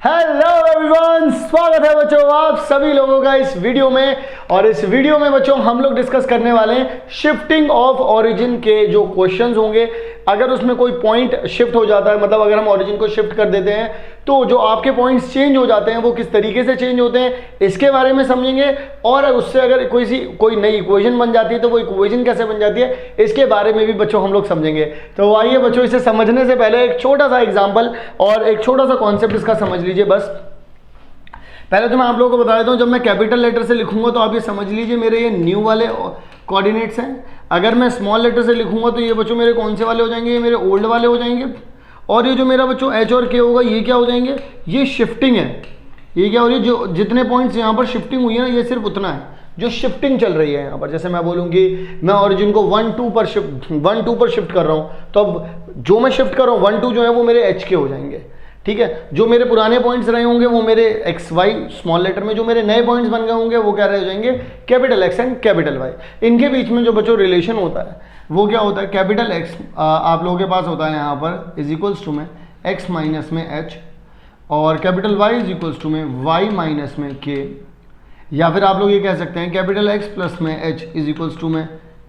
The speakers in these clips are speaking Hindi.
हेलो एवरीवन, स्वागत है बच्चों आप सभी लोगों का इस वीडियो में। और इस वीडियो में बच्चों हम लोग डिस्कस करने वाले हैं शिफ्टिंग ऑफ ओरिजिन के जो क्वेश्चंस होंगे। अगर उसमें कोई पॉइंट शिफ्ट हो जाता है, मतलब अगर हम ओरिजिन को शिफ्ट कर देते हैं तो जो आपके पॉइंट्स चेंज हो जाते हैं वो किस तरीके से चेंज होते हैं इसके बारे में समझेंगे। और उससे अगर कोई नई इक्वेशन बन जाती है तो वो इक्वेशन कैसे बन जाती है इसके बारे में भी बच्चों हम लोग समझेंगे। तो आइए बच्चों, इसे समझने से पहले एक छोटा सा एग्जाम्पल और एक छोटा सा कॉन्सेप्ट इसका समझ लीजिए। बस पहले तो मैं आप लोगों को बता देता हूँ, जब मैं कैपिटल लेटर से लिखूंगा तो आप ये समझ लीजिए मेरे ये न्यू वाले कोऑर्डिनेट्स हैं। अगर मैं स्मॉल लेटर से लिखूंगा तो ये बच्चों मेरे कौन से वाले हो जाएंगे, ये मेरे ओल्ड वाले हो जाएंगे। और ये जो मेरा बच्चों एच और के होगा ये क्या हो जाएंगे, ये शिफ्टिंग है। ये क्या हो रही है, जो जितने पॉइंट्स यहाँ पर शिफ्टिंग हुई है ना, ये सिर्फ उतना है जो शिफ्टिंग चल रही है यहाँ पर। जैसे मैं बोलूँगी मैं ओरिजिन को 1-2 पर शिफ्ट कर रहा हूँ, तो अब जो मैं शिफ्ट कर रहा हूँ 1-2 जो है वो मेरे एच के हो जाएंगे। ठीक है, जो मेरे पुराने पॉइंट्स रहे होंगे वो मेरे एक्स वाई स्मॉल लेटर में, जो मेरे नए पॉइंट्स बन गए होंगे वो क्या रह जाएंगे, capital X and capital Y. इनके बीच में जो बच्चों रिलेशन होता है वो क्या होता है, कैपिटल एक्स आप लोगों के पास होता है यहाँ पर इज इक्वल्स टू में एक्स माइनस में एच, और capital Y is equals to में वाई माइनस में के, या फिर आप लोग ये कह सकते हैं कैपिटल एक्स प्लस में एच इज इक्वल्स टू में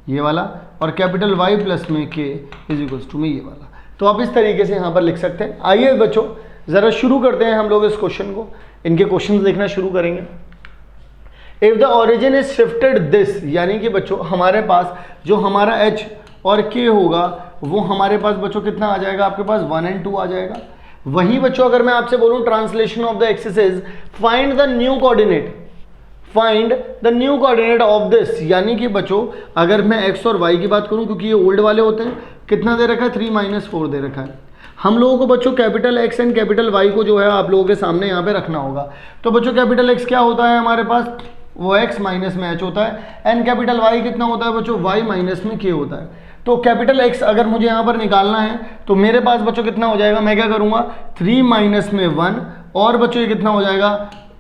ये वाला, और कैपिटल वाई प्लस में के इज इक्वल्स टू में ये वाला। तो आप इस तरीके से यहाँ पर लिख सकते हैं। आइए बच्चों ज़रा शुरू करते हैं हम लोग इस क्वेश्चन को, इनके क्वेश्चंस देखना शुरू करेंगे। If the origin is shifted this, यानी कि बच्चों हमारे पास जो हमारा h और k होगा वो हमारे पास बच्चों कितना आ जाएगा, आपके पास 1 और 2 आ जाएगा। वही बच्चों अगर मैं आपसे बोलूँ translation of the axis, find the new coordinate of this, यानी कि बच्चों अगर मैं x और y की बात करूं, क्योंकि ये ओल्ड वाले होते हैं, कितना दे रखा है 3-4 दे रखा है। हम लोगों को बच्चों capital x and capital y को जो है आप लोगों के सामने यहाँ पे रखना होगा। तो बच्चों कैपिटल x क्या होता है हमारे पास, वो x माइनस में h होता है, एंड कैपिटल y कितना होता है बच्चों, y माइनस में k होता है। तो कैपिटल x अगर मुझे यहाँ पर निकालना है तो मेरे पास बच्चों कितना हो जाएगा, मैं क्या करूँगा 3 माइनस में 1, और बच्चों ये कितना हो जाएगा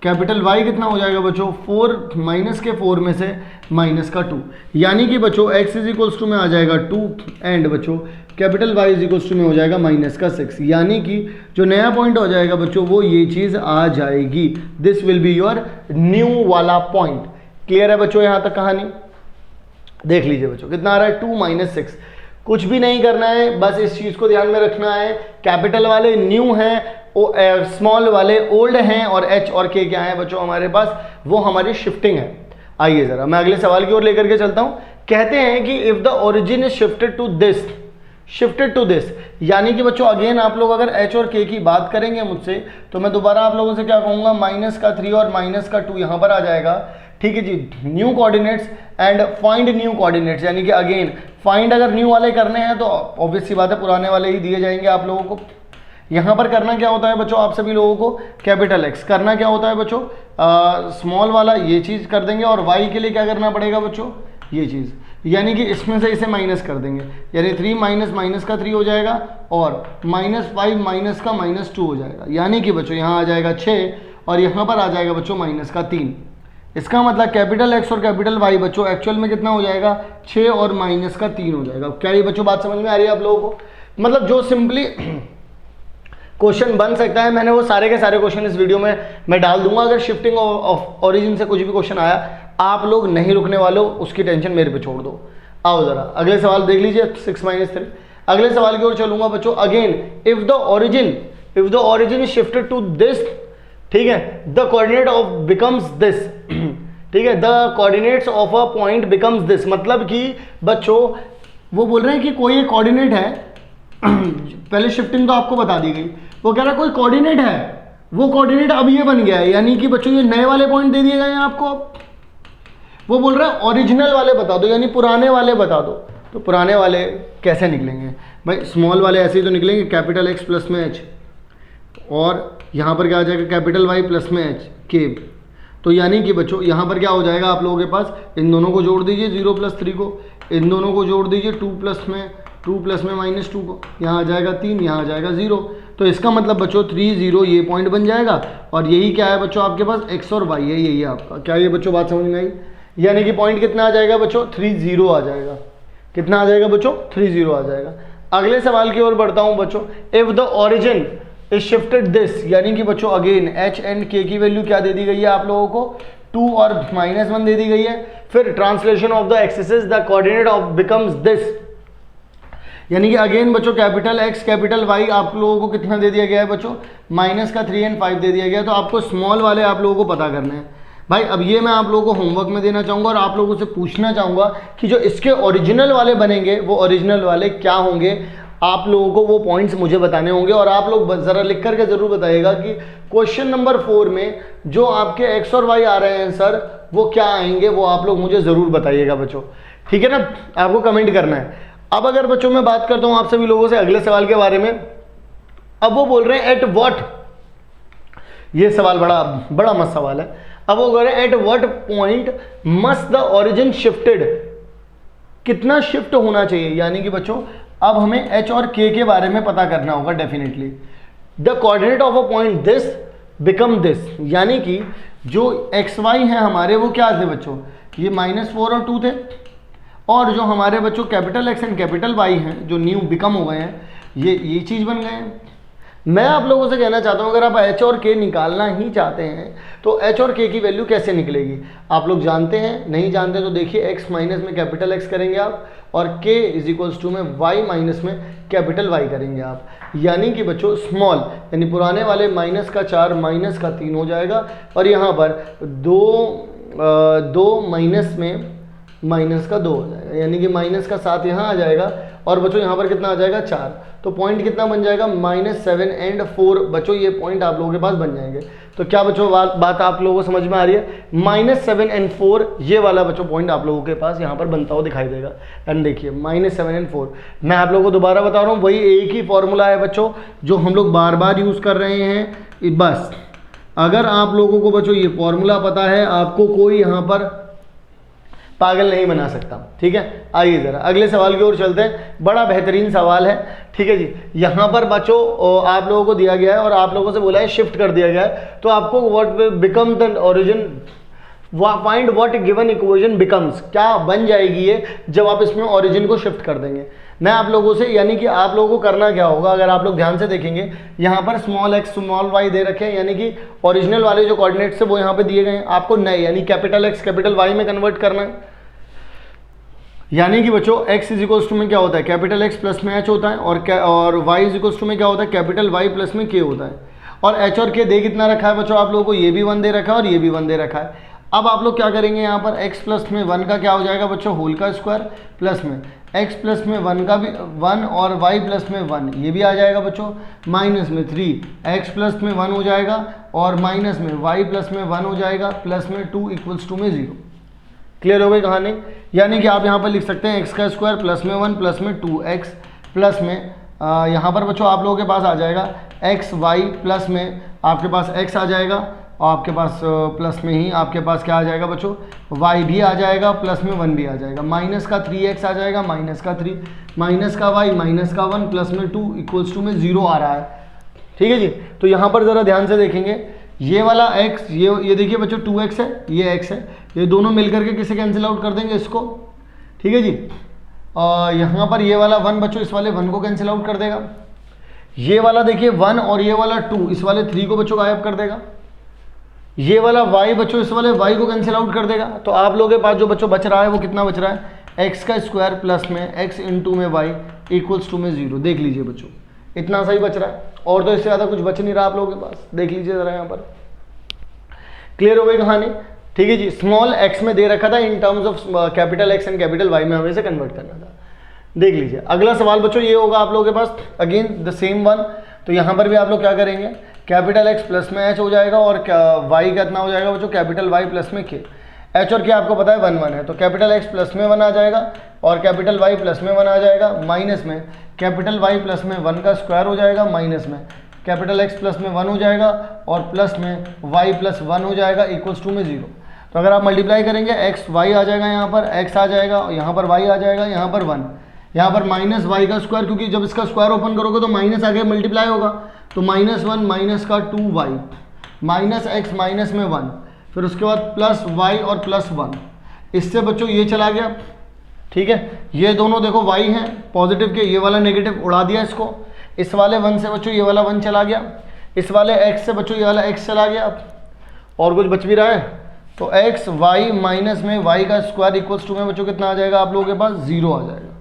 कैपिटल y कितना हो जाएगा बच्चों 4 माइनस के 4 में से माइनस का 2, यानी कि बच्चों x इज इक्वल्स टू में आ जाएगा 2 एंड बच्चों capital y is equals to में हो जाएगा माइनस का 6, यानी कि जो नया पॉइंट हो जाएगा बच्चों वो ये चीज़ आ जाएगी। This will be your new वाला पॉइंट। क्लियर है बच्चों, यहाँ तक कहानी देख लीजिए बच्चों कितना आ रहा है 2 - 6। कुछ भी नहीं करना है, बस इस चीज़ को ध्यान में रखना है, कैपिटल वाले न्यू हैं, स्मॉल वाले ओल्ड हैं, और एच और के क्या है बच्चों हमारे पास, वो हमारी शिफ्टिंग है। आइए ज़रा मैं अगले सवाल की ओर लेकर के चलता हूँ। कहते हैं कि if the origin is shifted to this, यानी कि बच्चों अगेन आप लोग अगर h और k की बात करेंगे मुझसे तो मैं दोबारा आप लोगों से क्या कहूँगा, -3 और -2 यहाँ पर आ जाएगा। ठीक है जी, new coordinates and find new coordinates, यानी कि अगेन फाइंड अगर न्यू वाले करने हैं तो ऑब्वियस सी बात है पुराने वाले ही दिए जाएंगे आप लोगों को। यहाँ पर करना क्या होता है बच्चों, आप सभी लोगों को कैपिटल x करना क्या होता है बच्चों, स्मॉल वाला ये चीज़ कर देंगे, और y के लिए क्या करना पड़ेगा बच्चों, ये चीज़, यानी कि इसमें से इसे माइनस कर देंगे, यानी 3 माइनस का 3 हो जाएगा, और -5 माइनस का -2 हो जाएगा, यानी कि बच्चों यहाँ आ जाएगा 6 और यहाँ पर आ जाएगा बच्चों माइनस का 3। इसका मतलब कैपिटल x और कैपिटल y बच्चों एक्चुअल में कितना हो जाएगा, 6 और माइनस का 3 हो जाएगा। क्या ये बच्चों बात समझ में आ रही है आप लोगों को? मतलब जो सिंपली क्वेश्चन बन सकता है, मैंने वो सारे के सारे क्वेश्चन इस वीडियो में मैं डाल दूंगा। अगर शिफ्टिंग ऑफ ओरिजिन से कुछ भी क्वेश्चन आया, आप लोग नहीं रुकने वाले हो, उसकी टेंशन मेरे पे छोड़ दो। आओ जरा अगले सवाल देख लीजिए, 6 - 3। अगले सवाल की ओर चलूंगा बच्चों। Again if the origin is shifted to this, ठीक है, the coordinate of becomes this, ठीक है, the coordinates of a point becomes this, मतलब कि बच्चों वो बोल रहे हैं कि कोई एक कोऑर्डिनेट है, पहले शिफ्टिंग तो आपको बता दी गई, वो कह रहा है कोई कोऑर्डिनेट है, वो कोऑर्डिनेट अब ये बन गया है, यानी कि बच्चों ये नए वाले पॉइंट दे दिए गए हैं आपको। वो बोल रहा है ओरिजिनल वाले बता दो, यानी पुराने वाले बता दो। तो पुराने वाले कैसे निकलेंगे भाई, स्मॉल वाले ऐसे ही तो निकलेंगे, कैपिटल x प्लस में h, और यहाँ पर क्या आ जाएगा कैपिटल y प्लस में h के। तो यानी कि बच्चों यहाँ पर क्या हो जाएगा आप लोगों के पास, इन दोनों को जोड़ दीजिए 0 + 3 को, इन दोनों को जोड़ दीजिए 2 प्लस में -2 को, यहाँ आ जाएगा 3, यहाँ आ जाएगा 0। तो इसका मतलब बच्चों 3 0 ये पॉइंट बन जाएगा, और यही क्या है बच्चों आपके पास x और y है, यही है आपका। क्या ये बच्चों बात समझ में आई? यानी कि पॉइंट कितना आ जाएगा बच्चों 3 0 आ जाएगा। कितना आ जाएगा बच्चों 3 0 आ जाएगा। अगले सवाल की ओर बढ़ता हूँ बच्चों। If the is shifted this, यानी कि बच्चों अगेन h एंड k की वैल्यू क्या दे दी गई है आप लोगों को 2 और -1 दे दी गई है। फिर translation of the axis the coordinate of becomes this, यानी कि अगेन बच्चों कैपिटल X कैपिटल Y आप लोगों को कितना दे दिया गया है बच्चों, -3 और 5 दे दिया गया है। तो आपको स्मॉल वाले आप लोगों को पता करने हैं भाई। अब ये मैं आप लोगों को होमवर्क में देना चाहूँगा और आप लोगों से पूछना चाहूँगा कि जो इसके ओरिजिनल वाले बनेंगे वो ओरिजिनल वाले क्या होंगे, आप लोगों को वो पॉइंट्स मुझे बताने होंगे। और आप लोग ज़रा लिख करके ज़रूर बताइएगा कि क्वेश्चन नंबर 4 में जो आपके x और y आ रहे हैं सर वो क्या आएंगे, वो आप लोग मुझे ज़रूर बताइएगा बच्चों, ठीक है ना, आपको कमेंट करना है। अब अगर बच्चों मैं बात करता हूँ आप सभी लोगों से अगले सवाल के बारे में, अब वो बोल रहे हैं एट व्हाट, ये सवाल बड़ा मस्त सवाल है। अब वो कह रहे हैं at what point must the origin shifted, कितना शिफ्ट होना चाहिए, यानी कि बच्चों अब हमें h और k के बारे में पता करना होगा definitely. The coordinate of a point this become this, यानी कि जो एक्स वाई हैं हमारे वो क्या थे बच्चों, ये -4 और 2 थे, और जो हमारे बच्चों capital X and capital Y हैं जो न्यू बिकम हो गए हैं, ये चीज़ बन गए हैं। मैं आप लोगों से कहना चाहता हूँ अगर आप h और k निकालना ही चाहते हैं तो h और k की वैल्यू कैसे निकलेगी, आप लोग जानते हैं, नहीं जानते तो देखिए x माइनस में कैपिटल X करेंगे आप और k इज टू में y माइनस में कैपिटल Y करेंगे आप, यानी कि बच्चों स्मॉल यानी पुराने वाले -4 -3 हो जाएगा और यहाँ पर 2 माइनस में -2 हो जाएगा, यानी कि -7 यहाँ आ जाएगा और बच्चों यहाँ पर कितना आ जाएगा 4, तो पॉइंट कितना बन जाएगा -7 एंड 4 बच्चों, ये पॉइंट आप लोगों के पास बन जाएंगे। तो क्या बच्चों बात आप लोगों को समझ में आ रही है, -7 एंड 4 ये वाला बच्चों पॉइंट आप लोगों के पास यहाँ पर बनता हुआ दिखाई देगा। एंड देखिए -7 एंड 4, मैं आप लोगों को दोबारा बता रहा हूँ वही एक ही फॉर्मूला है बच्चों जो हम लोग बार बार यूज़ कर रहे हैं। बस अगर आप लोगों को बच्चों ये फॉर्मूला पता है आपको कोई यहाँ पर पागल नहीं बना सकता, ठीक है। आइए ज़रा अगले सवाल की ओर चलते हैं, बड़ा बेहतरीन सवाल है, ठीक है जी। यहाँ पर बच्चों आप लोगों को दिया गया है और आप लोगों से बोला है शिफ्ट कर दिया गया है, तो आपको what will become the origin, find what given equation becomes, क्या बन जाएगी ये जब आप इसमें ओरिजिन को शिफ्ट कर देंगे। मैं आप लोगों से, यानी कि आप लोगों को करना क्या होगा, अगर आप लोग ध्यान से देखेंगे यहाँ पर स्मॉल x स्मॉल y दे रखे हैं, यानी कि ओरिजिनल वाले जो कोऑर्डिनेट्स है वो यहाँ पे दिए गए हैं, आपको नए यानी कैपिटल X कैपिटल Y में कन्वर्ट करना है। यानी कि बच्चों x इज इक्वल्स टू में क्या होता है, कैपिटल X प्लस में h होता है और y इज इक्वल्स टू में क्या होता है, कैपिटल Y प्लस में k होता है। और h और k दे कितना रखा है बच्चों आप लोगों को, ये भी 1 दे रखा है और ये भी 1 दे रखा है। अब आप लोग क्या करेंगे, यहाँ पर x प्लस में 1 का क्या हो जाएगा बच्चों, होल का स्क्वायर, प्लस में x प्लस में 1 का भी 1 और y प्लस में 1 ये भी आ जाएगा बच्चों, माइनस में 3 x प्लस में 1 हो जाएगा और माइनस में y प्लस में 1 हो जाएगा, प्लस में 2 इक्वल्स टू में 0। क्लियर हो गई कहानी, यानी कि आप यहाँ पर लिख सकते हैं x का स्क्वायर प्लस में 1 प्लस में 2x प्लस में यहाँ पर बच्चों आप लोगों के पास आ जाएगा x y प्लस में आपके पास x आ जाएगा और आपके पास प्लस में ही आपके पास क्या आ जाएगा बच्चों, y भी आ जाएगा, प्लस में 1 भी आ जाएगा, माइनस का 3x आ जाएगा, माइनस का 3 माइनस का y माइनस का 1 प्लस में 2 इक्वल्स टू में 0 आ रहा है, ठीक है जी। तो यहाँ पर ज़रा ध्यान से देखेंगे, ये वाला x, ये देखिए बच्चों 2x है, ये x है, ये दोनों मिलकर के किसे कैंसिल आउट कर देंगे, इसको, ठीक है जी। यहाँ पर ये वाला 1 बच्चों इस वाले 1 को कैंसिल आउट कर देगा, ये वाला देखिए 1 और ये वाला 2 इस वाले 3 को बच्चों गायब कर देगा, ये वाला y बच्चों इस वाले y को कैंसिल आउट कर देगा। तो आप लोगों के पास जो बच्चों बच रहा है वो कितना बच रहा है, x का स्क्वायर प्लस में x इंटू में y इक्वल्स टू में 0। देख लीजिए बच्चों इतना सही बच रहा है, और तो इससे ज़्यादा कुछ बच नहीं रहा आप लोगों के पास, देख लीजिए ज़रा यहाँ पर। क्लियर हो गई कहानी, ठीक है जी। स्मॉल x में दे रखा था in terms of capital X and capital Y में हमें इसे कन्वर्ट करना था। देख लीजिए अगला सवाल बच्चों ये होगा आप लोगों के पास, अगेन द सेम वन। तो यहाँ पर भी आप लोग क्या करेंगे, कैपिटल X प्लस में h हो जाएगा और y कितना हो जाएगा बच्चों, कैपिटल Y प्लस में k। h और k आपको पता है 1 1 है, तो कैपिटल X प्लस में 1 आ जाएगा और कैपिटल Y प्लस में 1 आ जाएगा, माइनस में कैपिटल Y प्लस में 1 का स्क्वायर हो जाएगा, माइनस में कैपिटल X प्लस में 1 हो जाएगा और प्लस में y प्लस 1 हो जाएगा इक्वल्स टू में 0। तो अगर आप मल्टीप्लाई करेंगे x y आ जाएगा, यहाँ पर x आ जाएगा, यहाँ पर y आ जाएगा, यहाँ पर 1, यहाँ पर माइनस वाई का स्क्वायर, क्योंकि जब इसका स्क्वायर ओपन करोगे तो माइनस आगे मल्टीप्लाई होगा, तो -1 माइनस का 2y माइनस x माइनस में 1, फिर उसके बाद प्लस y और प्लस 1, इससे बच्चों ये चला गया, ठीक है। ये दोनों देखो y हैं पॉजिटिव के, ये वाला नेगेटिव उड़ा दिया इसको, इस वाले 1 से बच्चों ये वाला 1 चला गया, इस वाले x से बच्चों ये वाला x चला गया, और कुछ बच भी रहा है तो x y माइनस में y का स्क्वायर इक्वल्स टू में बच्चों कितना आ जाएगा आप लोगों के पास 0 आ जाएगा।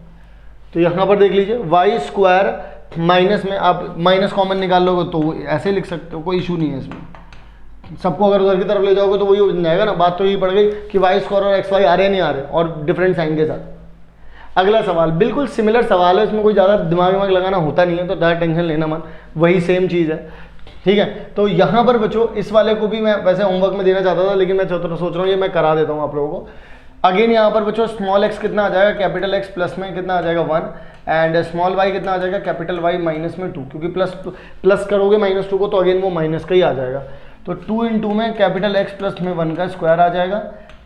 तो यहाँ पर देख लीजिए y स्क्वायर माइनस में आप माइनस कॉमन निकाल लोगे तो ऐसे लिख सकते हो, कोई इशू नहीं है इसमें। सबको अगर उधर की तरफ ले जाओगे तो वही हो जाएगा ना। बात तो यही पड़ गई कि y स्क्वायर और x y आ रहे नहीं आ रहे, और डिफरेंट साइन के साथ। अगला सवाल बिल्कुल सिमिलर सवाल है, इसमें कोई ज़्यादा दिमाग लगाना होता नहीं है, तो ज़्यादा टेंशन लेना मत, वही सेम चीज़ है, ठीक है। तो यहाँ पर बच्चों इस वाले को भी मैं वैसे होमवर्क में देना चाहता था, लेकिन मैं सोच रहा हूँ ये मैं करा देता हूँ आप लोगों को। अगेन यहाँ पर बच्चों स्मॉल x कितना आ जाएगा, कैपिटल X प्लस में कितना आ जाएगा 1, एंड स्मॉल y कितना आ जाएगा, कैपिटल Y माइनस में 2, क्योंकि प्लस करोगे -2 को तो अगेन वो माइनस का ही आ जाएगा। तो 2 × 2 में कैपिटल X प्लस में 1 का स्क्वायर आ जाएगा,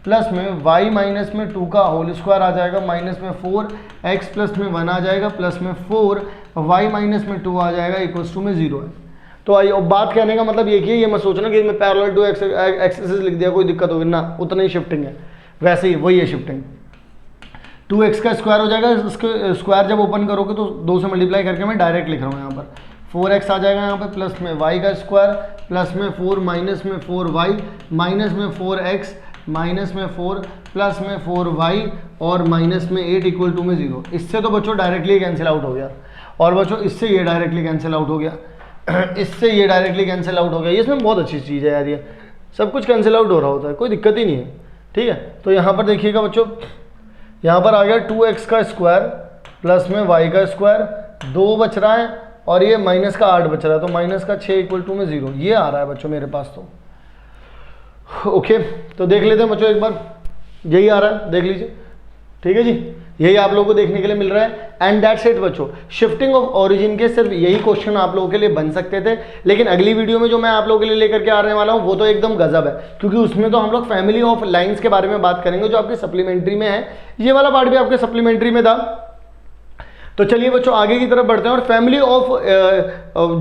प्लस में y माइनस में 2 का होल स्क्वायर आ जाएगा, माइनस में 4x प्लस में 1 आ जाएगा, प्लस में 4 y माइनस में 2 आ जाएगा, इक्वल्स टू में 0 है। तो आइए बात कहने का मतलब ये कि ये मत सोचना कि मैं पैरेलल टू एक्सिस लिख दिया कोई दिक्कत होगी ना, उतना ही शिफ्टिंग है, वैसे ही वही है शिफ्टिंग। 2x का स्क्वायर हो जाएगा, इसके स्क्वायर जब ओपन करोगे तो 2 से मल्टीप्लाई करके मैं डायरेक्ट लिख रहा हूँ यहाँ पर, 4x आ जाएगा यहाँ पे, प्लस में y का स्क्वायर, प्लस में 4 माइनस में 4y, माइनस में 4x, माइनस में 4, प्लस में 4y, और माइनस में 8 इक्वल टू में 0। इससे तो बच्चों डायरेक्टली कैंसिल आउट हो गया, और बच्चों इससे ये डायरेक्टली कैंसिल आउट हो गया, इससे ये डायरेक्टली कैंसिल आउट हो गया। ये इसमें बहुत अच्छी चीज़ है यार, ये सब कुछ कैंसिल आउट हो रहा होता है, कोई दिक्कत ही नहीं है, ठीक है। तो यहाँ पर देखिएगा बच्चों, यहाँ पर आ गया 2x का स्क्वायर प्लस में y का स्क्वायर, 2 बच रहा है, और ये माइनस का 8 बच रहा है, तो माइनस का 6 इक्वल टू में 0, ये आ रहा है बच्चों मेरे पास। तो ओके, तो देख लेते हैं बच्चों एक बार, यही आ रहा है, देख लीजिए, ठीक है जी, यही आप लोगों को देखने के लिए मिल रहा है। एंड दैट्स इट बच्चों, शिफ्टिंग ऑफ ओरिजिन के सिर्फ यही क्वेश्चन आप लोगों के लिए बन सकते थे, लेकिन अगली वीडियो में जो मैं आप लोगों के लिए लेकर के आने वाला हूँ वो तो एकदम गजब है, क्योंकि उसमें तो हम लोग फैमिली ऑफ लाइंस के बारे में बात करेंगे, जो आपके सप्लीमेंट्री में है। ये वाला पार्ट भी आपके सप्लीमेंट्री में था। तो चलिए बच्चों आगे की तरफ बढ़ते हैं, और फैमिली ऑफ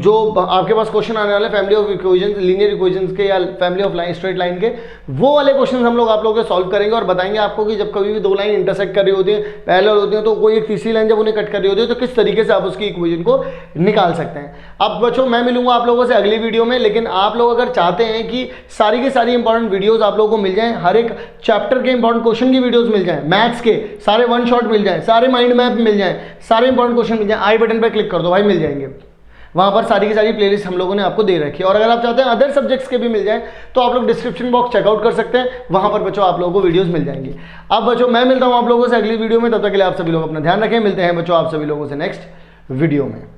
जो आपके पास क्वेश्चन आने वाले family of equations, linear equations के या family of line, straight line के, वो वाले क्वेश्चन हम लोग आप लोगों के सॉल्व करेंगे, और बताएंगे आपको कि जब कभी भी 2 लाइन इंटरसेक्ट कर रही होती है, पैरेलल होती है, तो कोई एक तीसरी लाइन जब उन्हें कट कर रही होती है तो किस तरीके से आप उसकी इक्वेशन को निकाल सकते हैं। अब बच्चों मैं मिलूंगा आप लोगों से अगली वीडियो में, लेकिन आप लोग अगर चाहते हैं कि सारी की सारी इंपॉर्टेंट वीडियोज आप लोगों को मिल जाएं, हर एक चैप्टर के इंपॉर्टेंट क्वेश्चन की वीडियोज मिल जाए, मैथ्स के सारे 1 शॉट मिल जाए, सारे माइंड मैप मिल जाए, सारे इंपॉर्टेंट क्वेश्चन मिल जाए, आई बटन पर क्लिक कर दो भाई, मिल जाएंगे। वहां पर सारी की सारी प्लेलिस्ट हम लोगों ने आपको दे रखी है, और अगर आप चाहते हैं अदर सब्जेक्ट्स के भी मिल जाए तो आप लोग डिस्क्रिप्शन बॉक्स चेकआउट कर सकते हैं, वहां पर बच्चों आप लोगों को वीडियोस मिल जाएंगी। अब बच्चों मैं मिलता हूं आप लोगों से अगली वीडियो में, तब तक के लिए आप सभी लोग अपना ध्यान रखें, मिलते हैं बच्चों आप सभी लोगों से नेक्स्ट वीडियो में।